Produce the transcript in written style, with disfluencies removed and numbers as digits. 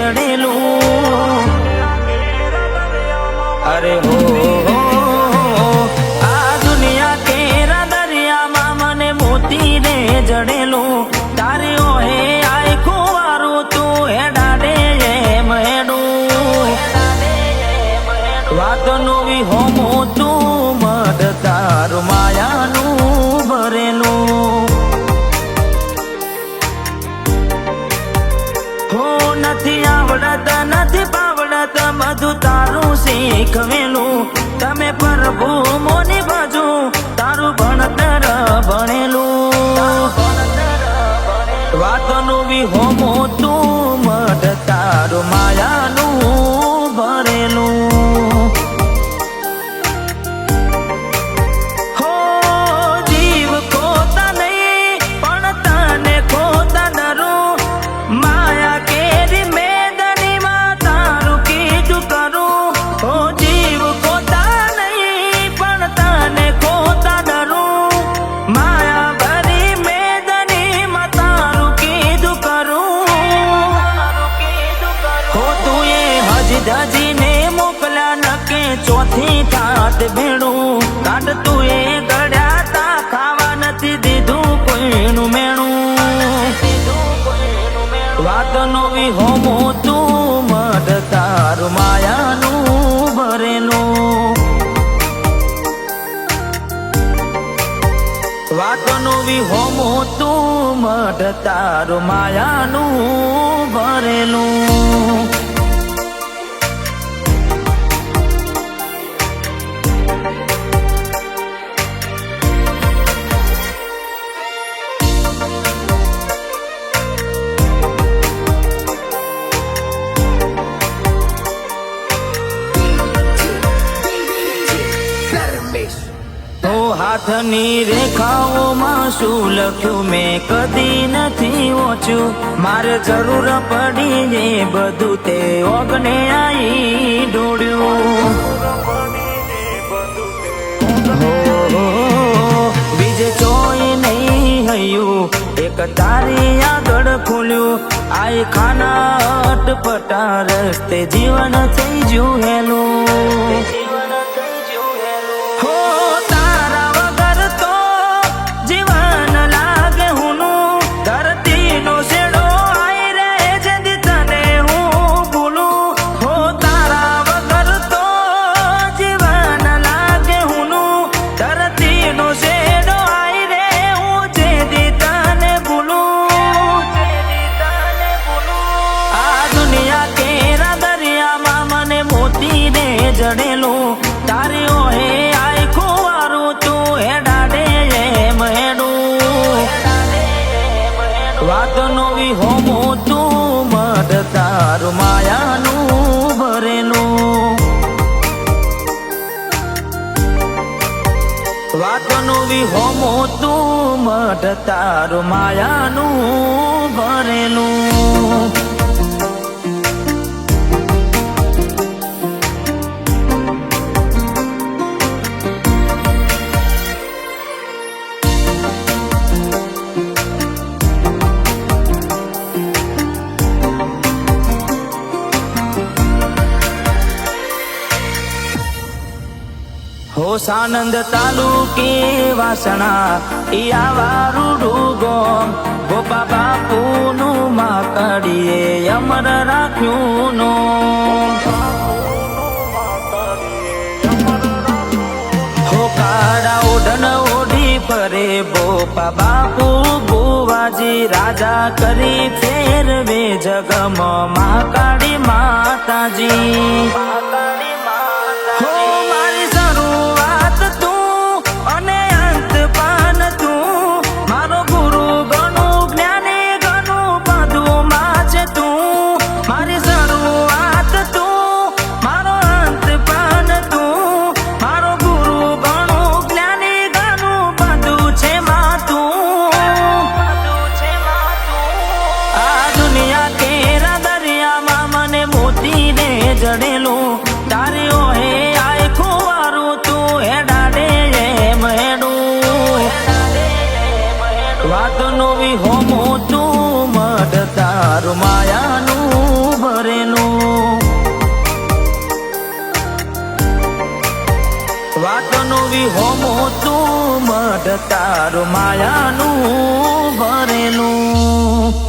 જડેલું અરે હો આ દુનિયા કેરા દરિયામાં મને મોતી રે જડેલું તારે ઓહે આખો વારું તું હેડાડે એમ હેડું વાતનું વિહોમો તું મઢ તારું માયાનું ભરેલું હો નથી આવડત નથી પાવડત બધું તારું શીખવેલું તમે પ્રભુ મોની બાજુ તારું ભણતર ભણેલું વાતનું વિહોમો તું મઢ તારું માયાનું ભરેલું હો જીવ ખોતા નહીં પણ તને ખોતા ડરું માયા કેરી મેદનીમાં તારું કીધું કરું હો જીવ ખોતા નહીં પણ તને ખોતા ડરું માયા ભરી મેદનીમાં તારું કીધું કરું હો તું એ હજી ધજીને મોકલ્યા નકે ચોથી ઠાટ ભેણું કાઢ તું એ ગળ્યા તા ખાવા નથી દીધું કોઈનું મેણું વાતનો વિહોમો તું મઢ તારું માયાનું ભરેલું વાતનો વિહોમો તું મઢ તારું માયાનું ભરેલું તો હાથની રેખાઓમાં શું લખ્યું મેં કદી નથી ઓછું મારે જરૂર પડી એ બધું તે ઓગણે આઈ ઢોળ્યું બીજે ચોય નહીં હૈયું એક તારી આગળ ખોલ્યું આઈ ખાના અટપટા રસ્તે જીવન થઈ જ્યું હેલું જડેલું તારે ઓહે આખો વારું તું હેડાડે એમ હેડું વાતનો વિહોમો તું મઢ તારું માયાનું ભરેલું વાતનો વિહોમો તું મઢ તારું માયાનું ભરેલું હો સાનંદ તાલુકે વાસણા ઈ આવારું ગોમ ગોપા બાપુનું માકડીએ અમર રાખ્યું નો હો કાળા ઓઢણ ઓઢી ફરે બોપા બાપુ બુવાજી રાજા કરી ફેરવે જગમાં મહાકાળી માતાજી જડેલું તારે ઓહે આખો વારું તું હેડાડે એમ હેડું વાતનો વિહોમો તું મઢ તારું માયાનું ભરેલું મઢ તારું માયાનું ભરેલું